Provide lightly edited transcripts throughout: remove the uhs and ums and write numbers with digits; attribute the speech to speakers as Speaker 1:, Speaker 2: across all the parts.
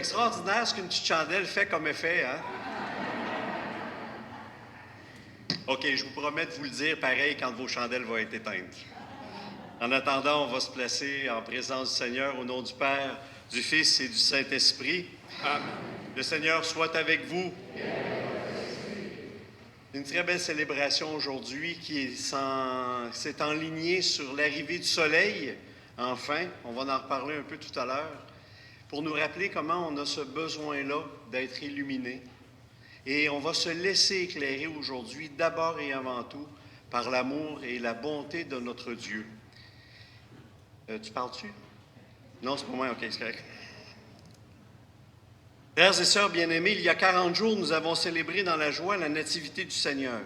Speaker 1: extraordinaire ce qu'une petite chandelle fait comme effet, hein? OK, je vous promets de vous le dire pareil quand vos chandelles vont être éteintes. En attendant, on va se placer en présence du Seigneur au nom du Père, du Fils et du Saint-Esprit. Amen. Le Seigneur soit avec vous. Une très belle célébration aujourd'hui qui s'est enlignée sur l'arrivée du soleil. Enfin, on va en reparler un peu tout à l'heure, pour nous rappeler comment on a ce besoin-là d'être illuminé. Et on va se laisser éclairer aujourd'hui, d'abord et avant tout, par l'amour et la bonté de notre Dieu. Tu parles-tu? Non, c'est pas moi, OK, c'est correct. Frères et sœurs bien-aimés, il y a 40 jours, nous avons célébré dans la joie la nativité du Seigneur.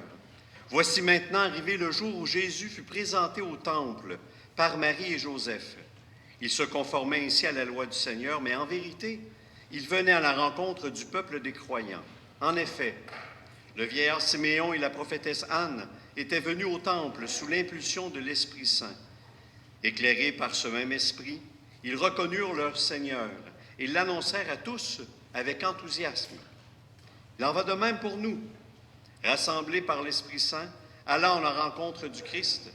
Speaker 1: Voici maintenant arrivé le jour où Jésus fut présenté au temple par Marie et Joseph. Il se conformait ainsi à la loi du Seigneur, mais en vérité, il venait à la rencontre du peuple des croyants. En effet, le vieillard Siméon et la prophétesse Anne étaient venus au temple sous l'impulsion de l'Esprit Saint. Éclairés par ce même esprit, ils reconnurent leur Seigneur et l'annoncèrent à tous avec enthousiasme. Il en va de même pour nous. Rassemblés par l'Esprit Saint, allant à la rencontre du Christ,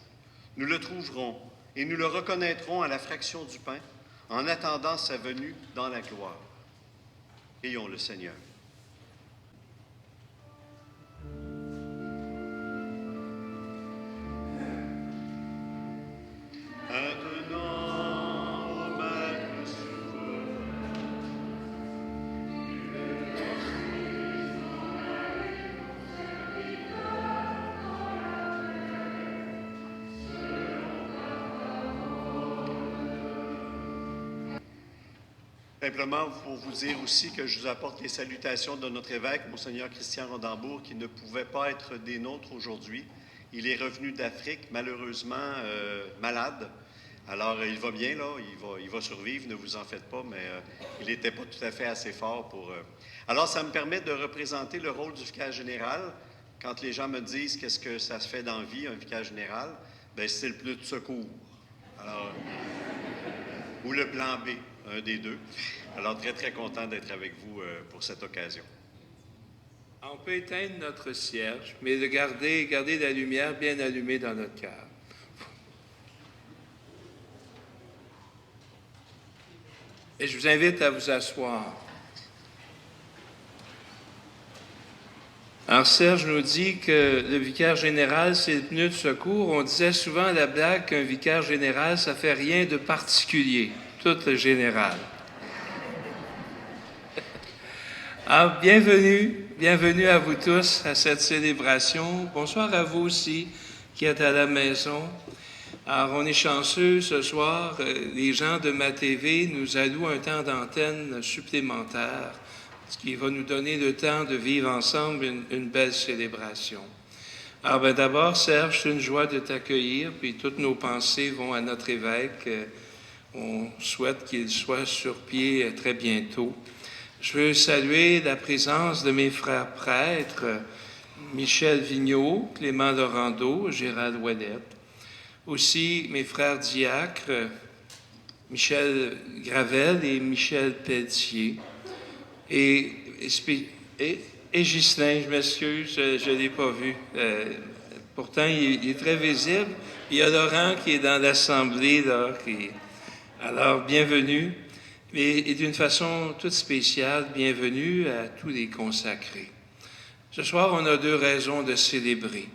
Speaker 1: nous le trouverons et nous le reconnaîtrons à la fraction du pain en attendant sa venue dans la gloire. Ayons le Seigneur. Simplement pour vous dire aussi que je vous apporte les salutations de notre évêque, Monseigneur Christian Rodambourg, qui ne pouvait pas être des nôtres aujourd'hui. Il est revenu d'Afrique, malheureusement malade. Alors, il va bien, là, il va survivre, ne vous en faites pas, mais il n'était pas tout à fait assez fort pour... Alors, ça me permet de représenter le rôle du vicaire général. Quand les gens me disent qu'est-ce que ça se fait dans la vie, un vicaire général, bien, c'est le pneu de secours. Alors, ou le plan B, un des deux. Alors, très, très content d'être avec vous pour cette occasion.
Speaker 2: On peut éteindre notre cierge, mais de garder la lumière bien allumée dans notre cœur. Et je vous invite à vous asseoir. Alors, Serge nous dit que le vicaire général, c'est le pneu de secours. On disait souvent à la blague qu'un vicaire général, ça fait rien de particulier. Tout le général. Alors, bienvenue à vous tous à cette célébration. Bonsoir à vous aussi qui êtes à la maison. Alors, on est chanceux ce soir. Les gens de Ma TV nous allouent un temps d'antenne supplémentaire, ce qui va nous donner le temps de vivre ensemble une belle célébration. Alors, d'abord, Serge, c'est une joie de t'accueillir, puis toutes nos pensées vont à notre évêque. On souhaite qu'il soit sur pied très bientôt. Je veux saluer la présence de mes frères prêtres, Michel Vigneault, Clément Laurando, Gérald Ouellette. Aussi mes frères diacres, Michel Gravel et Michel Pelletier. Et Ghislain, je m'excuse, je ne l'ai pas vu. Pourtant, il est très visible. Il y a Laurent qui est dans l'Assemblée, là. Alors, bienvenue. Et d'une façon toute spéciale, bienvenue à tous les consacrés. Ce soir, on a deux raisons de célébrer.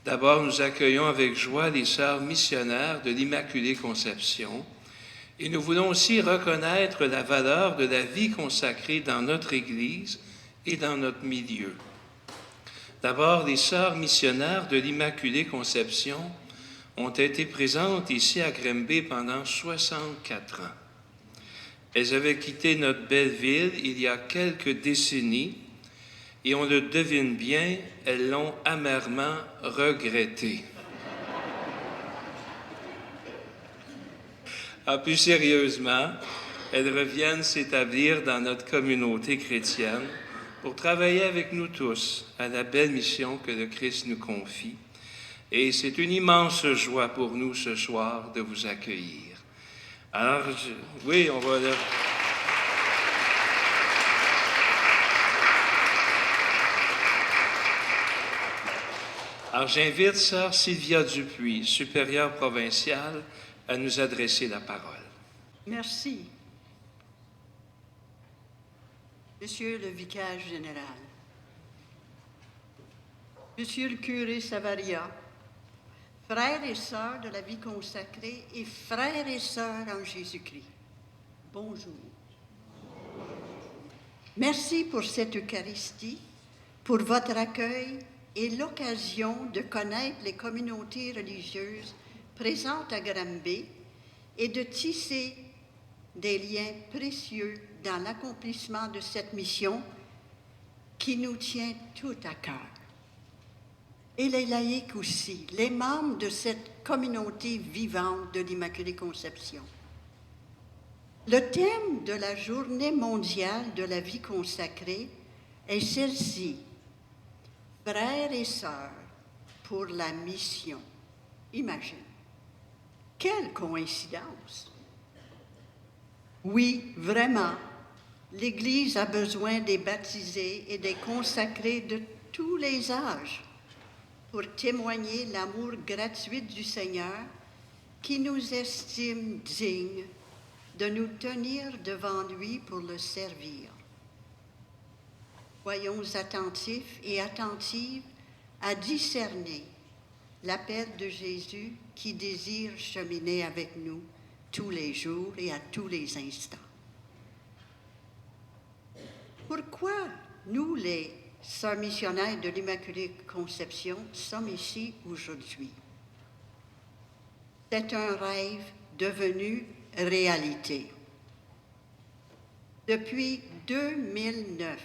Speaker 2: D'abord, nous accueillons avec joie les sœurs missionnaires de l'Immaculée Conception et nous voulons aussi reconnaître la valeur de la vie consacrée dans notre Église et dans notre milieu. D'abord, les sœurs missionnaires de l'Immaculée Conception ont été présentes ici à Grimby pendant 64 ans. Elles avaient quitté notre belle ville il y a quelques décennies et on le devine bien, elles l'ont amèrement regretté. Plus sérieusement, elles reviennent s'établir dans notre communauté chrétienne pour travailler avec nous tous à la belle mission que le Christ nous confie. Et c'est une immense joie pour nous ce soir de vous accueillir. Alors, oui, on va... Alors j'invite Sœur Sylvia Dupuis, supérieure provinciale, à nous adresser la parole.
Speaker 3: Merci. Monsieur le vicaire général, Monsieur le curé Savaria, frères et sœurs de la vie consacrée et frères et sœurs en Jésus-Christ, bonjour. Merci pour cette Eucharistie, pour votre accueil et l'occasion de connaître les communautés religieuses présentes à Granby et de tisser des liens précieux dans l'accomplissement de cette mission qui nous tient tout à cœur. Et les laïcs aussi, les membres de cette communauté vivante de l'Immaculée Conception. Le thème de la Journée mondiale de la vie consacrée est celle-ci, frères et sœurs pour la mission. Imagine, quelle coïncidence! Oui, vraiment, l'Église a besoin des baptisés et des consacrés de tous les âges pour témoigner l'amour gratuit du Seigneur qui nous estime dignes de nous tenir devant lui pour le servir. Soyons attentifs et attentives à discerner l'appel de Jésus qui désire cheminer avec nous tous les jours et à tous les instants. Pourquoi nous, les sœurs missionnaires de l'Immaculée Conception, sommes ici aujourd'hui? C'est un rêve devenu réalité. Depuis 2009,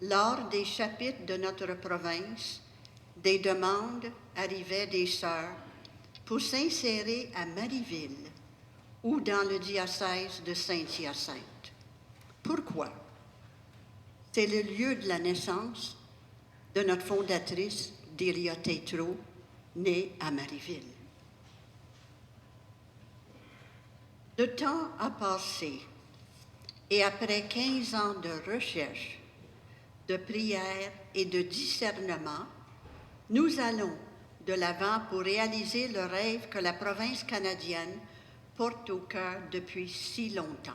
Speaker 3: lors des chapitres de notre province, des demandes arrivaient des sœurs pour s'insérer à Marieville ou dans le diocèse de Saint-Hyacinthe. Pourquoi? C'est le lieu de la naissance de notre fondatrice, Delia Tétrault, née à Marieville. Le temps a passé et après 15 ans de recherche, de prière et de discernement, nous allons de l'avant pour réaliser le rêve que la province canadienne porte au cœur depuis si longtemps.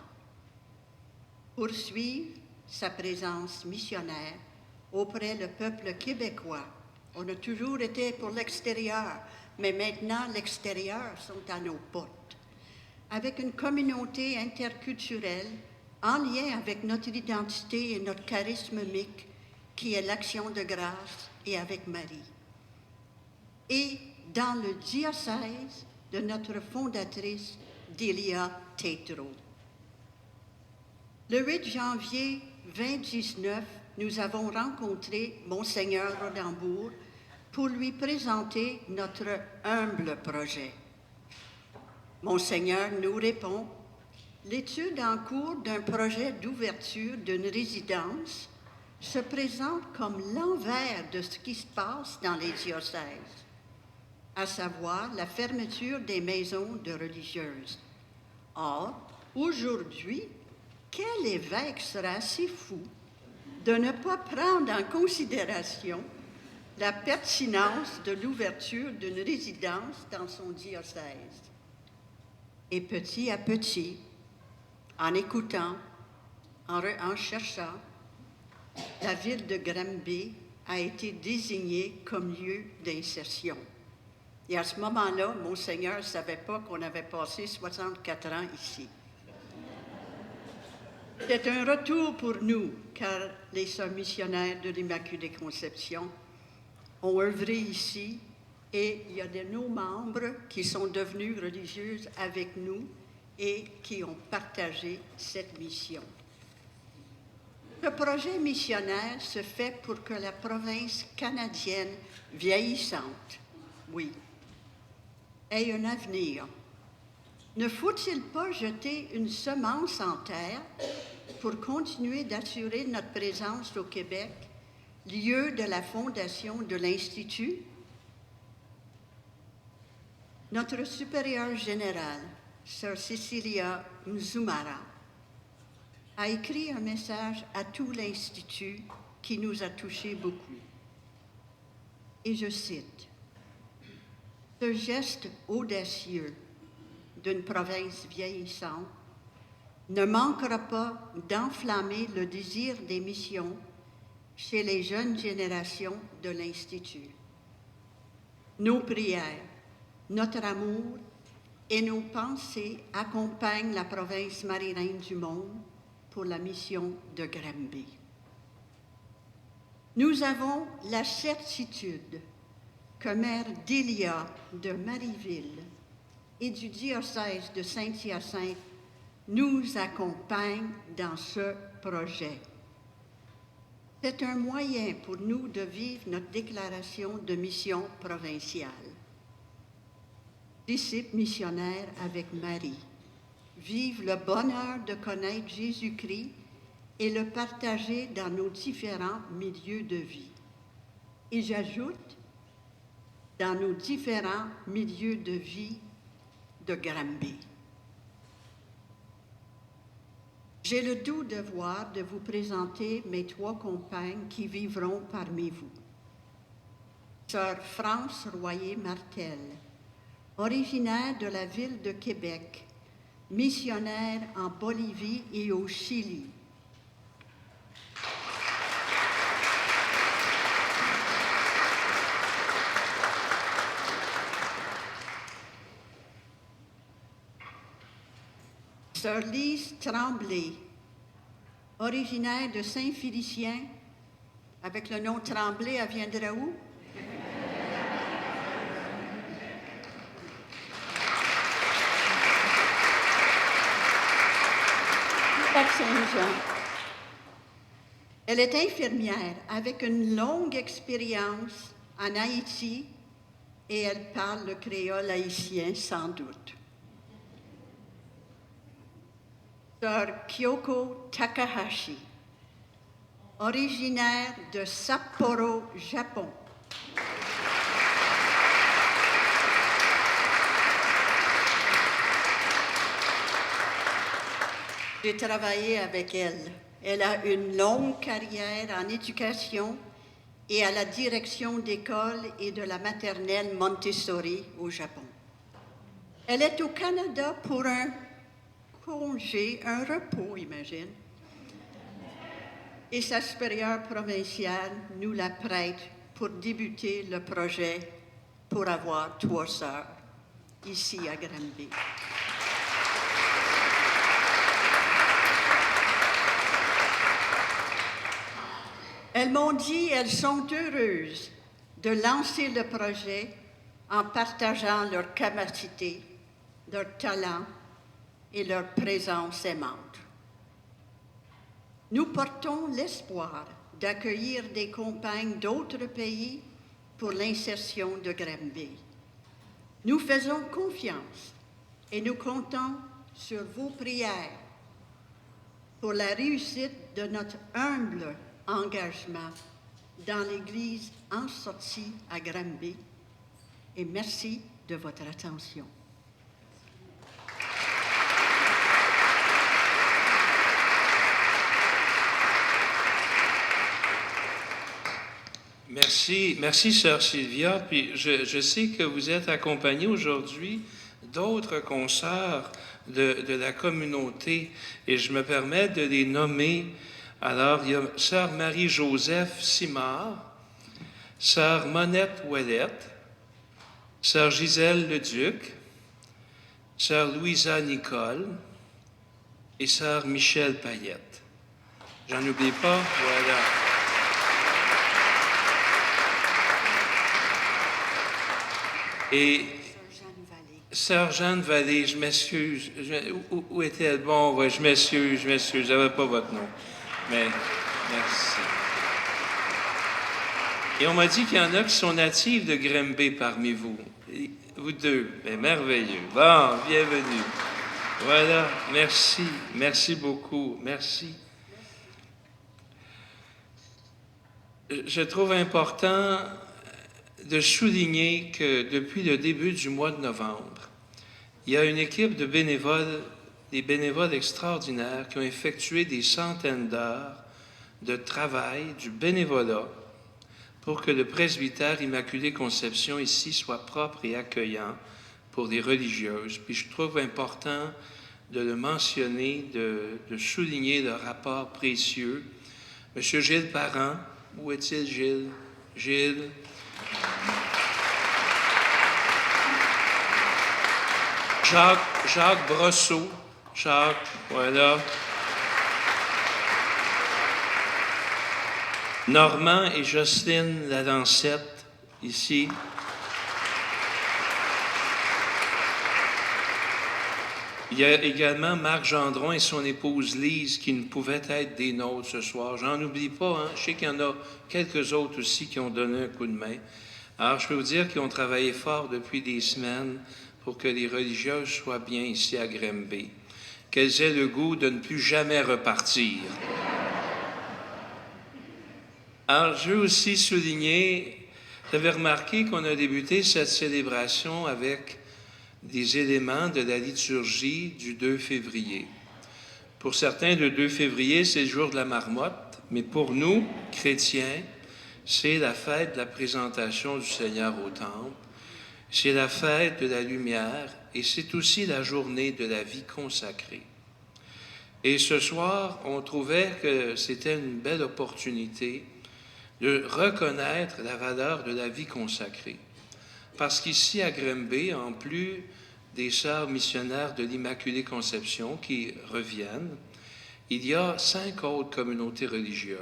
Speaker 3: Poursuivre sa présence missionnaire auprès du peuple québécois. On a toujours été pour l'extérieur, mais maintenant l'extérieur sont à nos portes. Avec une communauté interculturelle en lien avec notre identité et notre charisme mique, qui est l'action de grâce et avec Marie. Et dans le diocèse de notre fondatrice, Delia Tétrault. Le 8 janvier 2019, nous avons rencontré Monseigneur Rodambourg pour lui présenter notre humble projet. Monseigneur nous répond, l'étude en cours d'un projet d'ouverture d'une résidence se présente comme l'envers de ce qui se passe dans les diocèses, à savoir la fermeture des maisons de religieuses. Or, aujourd'hui, quel évêque sera si fou de ne pas prendre en considération la pertinence de l'ouverture d'une résidence dans son diocèse? Et petit à petit, en écoutant, en cherchant, la ville de Granby a été désignée comme lieu d'insertion. Et à ce moment-là, Monseigneur ne savait pas qu'on avait passé 64 ans ici. C'est un retour pour nous, car les sœurs missionnaires de l'Immaculée Conception ont œuvré ici et il y a de nos membres qui sont devenus religieuses avec nous et qui ont partagé cette mission. Le projet missionnaire se fait pour que la province canadienne vieillissante, oui, ait un avenir. Ne faut-il pas jeter une semence en terre pour continuer d'assurer notre présence au Québec, lieu de la fondation de l'Institut? Notre supérieure générale, Sœur Cecilia Mzumara, a écrit un message à tout l'Institut qui nous a touchés beaucoup. Et je cite, « Ce geste audacieux d'une province vieillissante ne manquera pas d'enflammer le désir des missions chez les jeunes générations de l'Institut. Nos prières, notre amour et nos pensées accompagnent la province Marie-Reine du Monde pour la mission de Granby. Nous avons la certitude que Mère Délia de Marieville et du diocèse de Saint-Hyacinthe nous accompagnent dans ce projet. C'est un moyen pour nous de vivre notre déclaration de mission provinciale. Disciples missionnaires avec Marie, vivre le bonheur de connaître Jésus-Christ et le partager dans nos différents milieux de vie. Et j'ajoute, dans nos différents milieux de vie de Granby. J'ai le doux devoir de vous présenter mes 3 compagnes qui vivront parmi vous. Sœur France Royer-Martel, originaire de la ville de Québec, missionnaire en Bolivie et au Chili. Sœur Lise Tremblay, originaire de Saint-Félicien, avec le nom Tremblay, elle viendra où? Saint-Jean. Elle est infirmière avec une longue expérience en Haïti et elle parle le créole haïtien sans doute. Sœur Kyoko Takahashi, originaire de Sapporo, Japon. J'ai travaillé avec elle. Elle a une longue carrière en éducation et à la direction d'école et de la maternelle Montessori au Japon. Elle est au Canada pour un congé, un repos, imagine. Et sa supérieure provinciale nous la prête pour débuter le projet pour avoir 3 sœurs ici à Granby. Elles m'ont dit qu'elles sont heureuses de lancer le projet en partageant leur capacité, leur talent et leur présence aimante. Nous portons l'espoir d'accueillir des compagnes d'autres pays pour l'insertion de Granby. Nous faisons confiance et nous comptons sur vos prières pour la réussite de notre humble engagement dans l'Église en sortie à Granby. Et merci de votre attention.
Speaker 2: Merci, Sœur Sylvia. Puis je sais que vous êtes accompagnée aujourd'hui d'autres consoeurs de la communauté et je me permets de les nommer. Alors, il y a Sœur Marie-Joseph Simard, Sœur Monette Ouellette, Sœur Gisèle Leduc, Sœur Louisa Nicole et Sœur Michel Payette. J'en oublie pas, voilà. Et Sœur Jeanne Vallée, je m'excuse. Où était-elle? Bon, ouais, je m'excuse, je n'avais pas votre nom. Mais merci. Et on m'a dit qu'il y en a qui sont natifs de Granby parmi vous. Vous deux, mais merveilleux. Bon, bienvenue. Voilà, merci beaucoup, merci. Je trouve important de souligner que depuis le début du mois de novembre, il y a une équipe de bénévoles, des bénévoles extraordinaires qui ont effectué des centaines d'heures de travail, du bénévolat, pour que le presbytère Immaculée Conception ici soit propre et accueillant pour les religieuses. Puis je trouve important de le mentionner, de souligner le rapport précieux. Monsieur Gilles Parent, où est-il Gilles? Gilles. Jacques Brosseau. Jacques, voilà. Normand et Jocelyne Lalancette, ici. Il y a également Marc Gendron et son épouse Lise qui ne pouvaient être des nôtres ce soir. J'en oublie pas, hein? Je sais qu'il y en a quelques autres aussi qui ont donné un coup de main. Alors, je peux vous dire qu'ils ont travaillé fort depuis des semaines pour que les religieuses soient bien ici à Grimby. Qu'elles aient le goût de ne plus jamais repartir. Alors, je veux aussi souligner, vous avez remarqué qu'on a débuté cette célébration avec des éléments de la liturgie du 2 février. Pour certains, le 2 février, c'est le jour de la marmotte, mais pour nous, chrétiens, c'est la fête de la présentation du Seigneur au temple, c'est la fête de la lumière et c'est aussi la journée de la vie consacrée. Et ce soir, on trouvait que c'était une belle opportunité de reconnaître la valeur de la vie consacrée. Parce qu'ici, à Grimby, en plus des sœurs missionnaires de l'Immaculée Conception qui reviennent, il y a 5 autres communautés religieuses.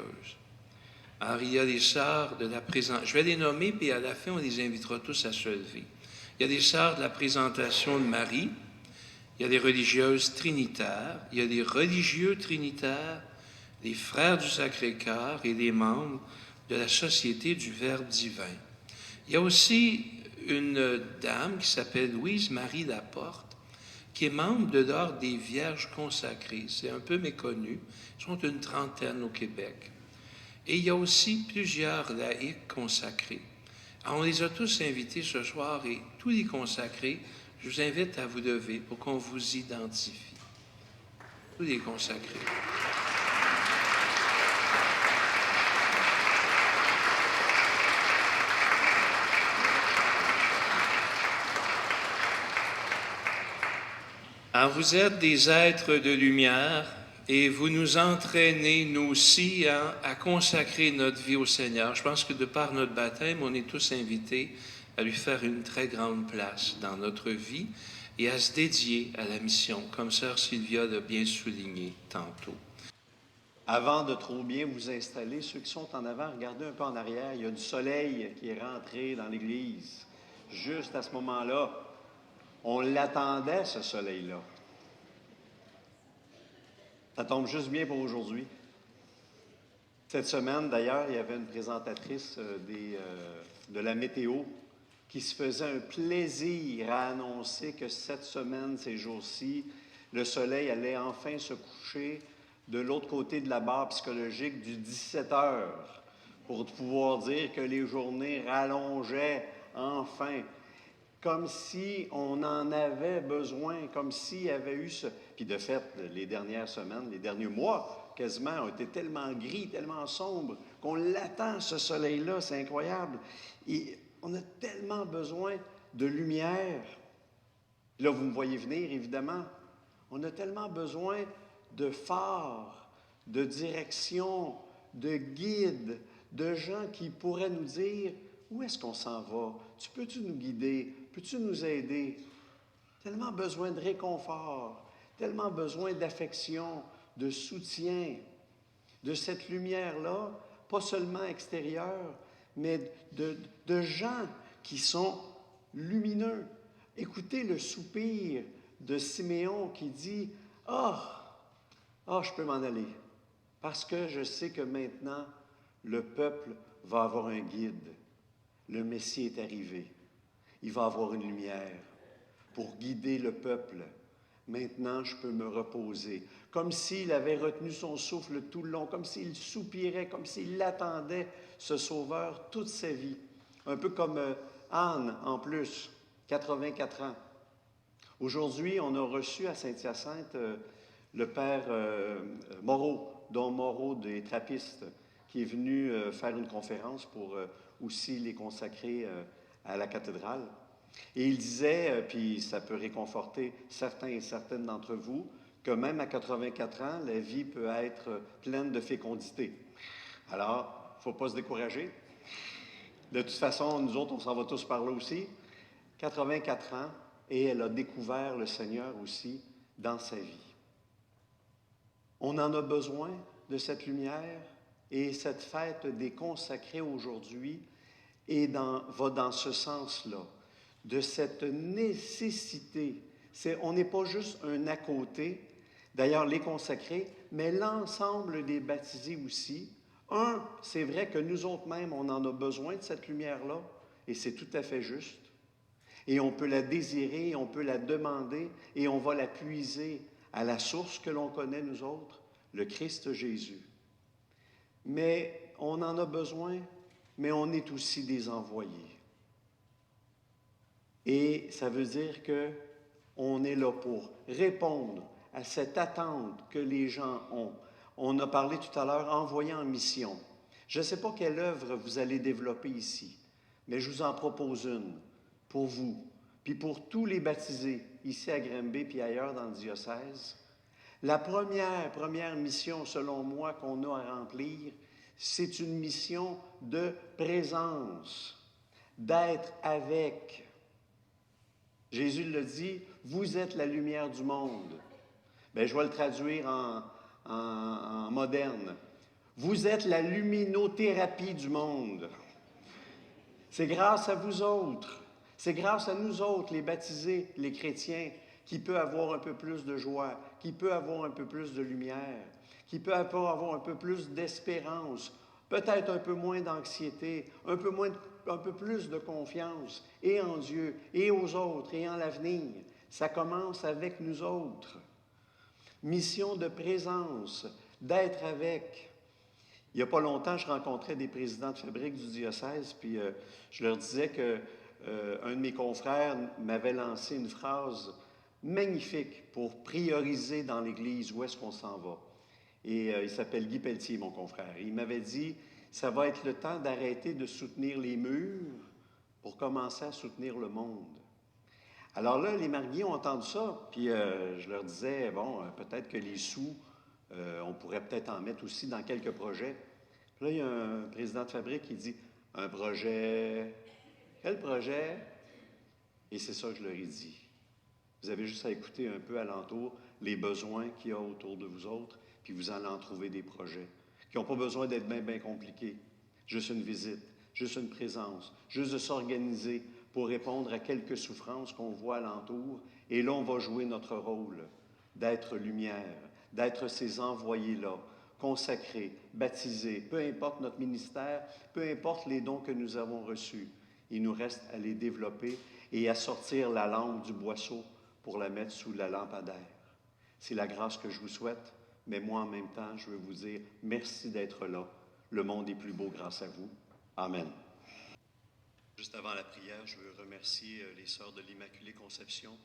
Speaker 2: Alors, il y a les sœurs de la présentation. Je vais les nommer, puis à la fin, on les invitera tous à se lever. Il y a des sœurs de la présentation de Marie, il y a des religieuses trinitaires, il y a des religieux trinitaires, les frères du Sacré-Cœur et les membres de la Société du Verbe divin. Il y a aussi une dame qui s'appelle Louise-Marie Laporte, qui est membre de l'Ordre des Vierges consacrées. C'est un peu méconnu. Ils sont une trentaine au Québec. Et il y a aussi plusieurs laïcs consacrés. Alors, on les a tous invités ce soir et tous les consacrés, je vous invite à vous lever pour qu'on vous identifie. Tous les consacrés. Alors, vous êtes des êtres de lumière et vous nous entraînez, nous aussi, à consacrer notre vie au Seigneur. Je pense que de par notre baptême, on est tous invités à lui faire une très grande place dans notre vie et à se dédier à la mission, comme sœur Sylvia l'a bien souligné tantôt.
Speaker 1: Avant de trop bien vous installer, ceux qui sont en avant, regardez un peu en arrière. Il y a du soleil qui est rentré dans l'église. Juste à ce moment-là, on l'attendait, ce soleil-là. Ça tombe juste bien pour aujourd'hui. Cette semaine, d'ailleurs, il y avait une présentatrice de la météo qui se faisait un plaisir à annoncer que cette semaine, ces jours-ci, le soleil allait enfin se coucher de l'autre côté de la barre psychologique du 17 heures pour pouvoir dire que les journées rallongeaient enfin. Comme si on en avait besoin, comme s'il y avait eu ce... Puis de fait, les dernières semaines, les derniers mois, quasiment, ont été tellement gris, tellement sombres, qu'on l'attend, ce soleil-là, c'est incroyable. Et on a tellement besoin de lumière. Là, vous me voyez venir, évidemment. On a tellement besoin de phares, de direction, de guides, de gens qui pourraient nous dire où est-ce qu'on s'en va. Peux-tu nous guider? Peux-tu nous aider? Tellement besoin de réconfort, tellement besoin d'affection, de soutien, de cette lumière-là, pas seulement extérieure, mais de gens qui sont lumineux. Écoutez le soupir de Siméon qui dit « je peux m'en aller, parce que je sais que maintenant, le peuple va avoir un guide. Le Messie est arrivé. Il va avoir une lumière pour guider le peuple. Maintenant, je peux me reposer. » Comme s'il avait retenu son souffle tout le long, comme s'il soupirait, comme s'il attendait ce Sauveur toute sa vie. Un peu comme Anne, en plus, 84 ans. Aujourd'hui, on a reçu à Saint-Hyacinthe le père Moreau, Don Moreau des Trappistes, qui est venu faire une conférence pour aussi les consacrer à la cathédrale. Et il disait, puis ça peut réconforter certains et certaines d'entre vous, que même à 84 ans, la vie peut être pleine de fécondité. Alors, il ne faut pas se décourager. De toute façon, nous autres, on s'en va tous par là aussi. 84 ans, et elle a découvert le Seigneur aussi dans sa vie. On en a besoin de cette lumière, et cette fête des consacrés aujourd'hui va dans ce sens-là, de cette nécessité. On n'est pas juste un à côté, d'ailleurs les consacrés, mais l'ensemble des baptisés aussi. C'est vrai que nous autres mêmes, on en a besoin de cette lumière-là, et c'est tout à fait juste. Et on peut la désirer, on peut la demander, et on va la puiser à la source que l'on connaît, nous autres, le Christ Jésus. Mais on en a besoin, mais on est aussi des envoyés. Et ça veut dire qu'on est là pour répondre à cette attente que les gens ont. On a parlé tout à l'heure, envoyé en mission. Je ne sais pas quelle œuvre vous allez développer ici, mais je vous en propose une pour vous, puis pour tous les baptisés ici à Granby puis ailleurs dans le diocèse. La première mission, selon moi, qu'on a à remplir, c'est une mission de présence, d'être avec. Jésus le dit, vous êtes la lumière du monde. Bien, je vais le traduire en moderne. Vous êtes la luminothérapie du monde. C'est grâce à vous autres, c'est grâce à nous autres, les baptisés, les chrétiens, qui peut avoir un peu plus de joie, qui peut avoir un peu plus de lumière, qui peut avoir un peu plus d'espérance, peut-être un peu moins d'anxiété, un peu plus de confiance, et en Dieu, et aux autres, et en l'avenir. Ça commence avec nous autres. Mission de présence, d'être avec. Il n'y a pas longtemps, je rencontrais des présidents de fabrique du diocèse, puis je leur disais que un de mes confrères m'avait lancé une phrase magnifique pour prioriser dans l'Église où est-ce qu'on s'en va. Et il s'appelle Guy Pelletier, mon confrère. Il m'avait dit, ça va être le temps d'arrêter de soutenir les murs pour commencer à soutenir le monde. Alors là, les mariés ont entendu ça, puis je leur disais, bon, peut-être que les sous, on pourrait peut-être en mettre aussi dans quelques projets. Puis là, il y a un président de fabrique qui dit, un projet, quel projet? Et c'est ça que je leur ai dit. Vous avez juste à écouter un peu alentour les besoins qu'il y a autour de vous autres, puis vous allez en trouver des projets qui n'ont pas besoin d'être bien compliqués. Juste une visite, juste une présence, juste de s'organiser pour répondre à quelques souffrances qu'on voit alentour. Et là, on va jouer notre rôle d'être lumière, d'être ces envoyés-là, consacrés, baptisés, peu importe notre ministère, peu importe les dons que nous avons reçus. Il nous reste à les développer et à sortir la lampe du boisseau pour la mettre sous la lampadaire. C'est la grâce que je vous souhaite, mais moi, en même temps, je veux vous dire merci d'être là. Le monde est plus beau grâce à vous. Amen. Juste avant la prière, je veux remercier les sœurs de l'Immaculée Conception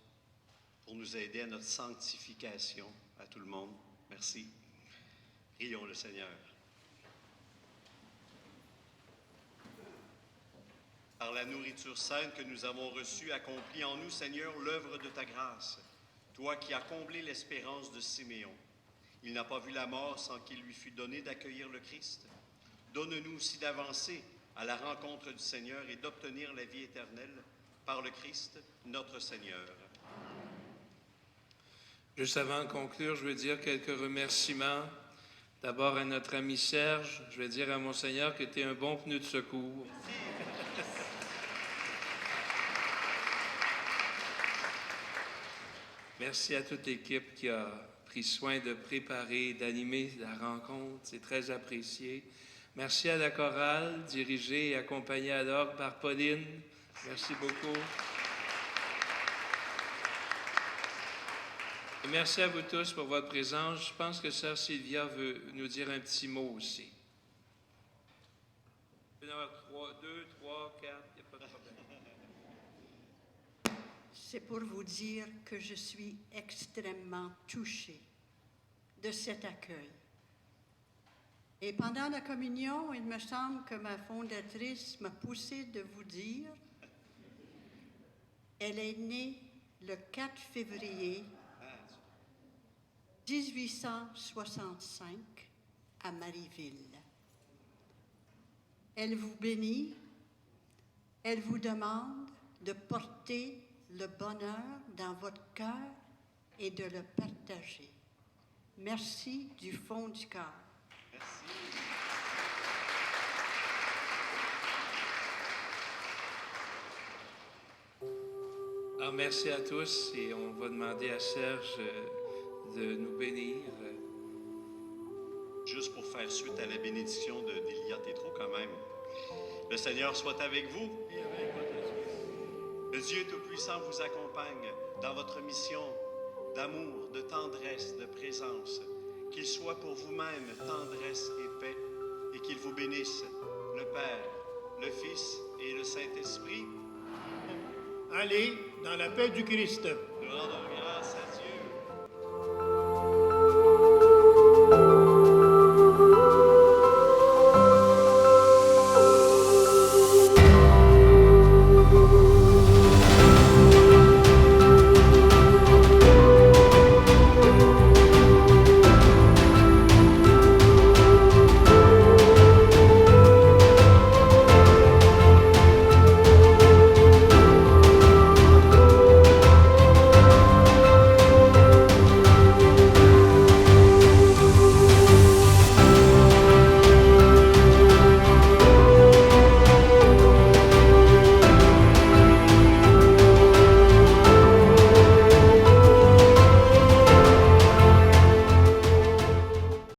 Speaker 1: pour nous aider à notre sanctification, à tout le monde. Merci. Prions le Seigneur. Par la nourriture sainte que nous avons reçue, accomplis en nous, Seigneur, l'œuvre de ta grâce. Toi qui as comblé l'espérance de Siméon. Il n'a pas vu la mort sans qu'il lui fût donné d'accueillir le Christ. Donne-nous aussi d'avancer à la rencontre du Seigneur et d'obtenir la vie éternelle par le Christ, notre Seigneur.
Speaker 2: Juste avant de conclure, je veux dire quelques remerciements. D'abord à notre ami Serge, je vais dire à Monseigneur que tu es un bon pneu de secours. Merci à toute l'équipe qui a pris soin de préparer, d'animer la rencontre. C'est très apprécié. Merci à la chorale, dirigée et accompagnée à l'orgue par Pauline. Merci beaucoup. Et merci à vous tous pour votre présence. Je pense que Sœur Sylvia veut nous dire un petit mot aussi. Il y en a 2, 3, 4, il n'y a pas de problème.
Speaker 3: C'est pour vous dire que je suis extrêmement touchée de cet accueil. Et pendant la communion, il me semble que ma fondatrice m'a poussé de vous dire, elle est née le 4 février 1865 à Marieville. Elle vous bénit, elle vous demande de porter le bonheur dans votre cœur et de le partager. Merci du fond du cœur.
Speaker 1: Merci.
Speaker 2: Alors, merci à tous et on va demander à Serge de nous bénir.
Speaker 1: Juste pour faire suite à la bénédiction d'Élia Tétrault quand même. Le Seigneur soit avec vous. Le Dieu Tout-Puissant vous accompagne dans votre mission d'amour, de tendresse, de présence. Qu'il soit pour vous-même tendresse et paix, et qu'il vous bénisse, le Père, le Fils et le Saint-Esprit.
Speaker 4: Allez dans la paix du Christ.
Speaker 1: Nous rendons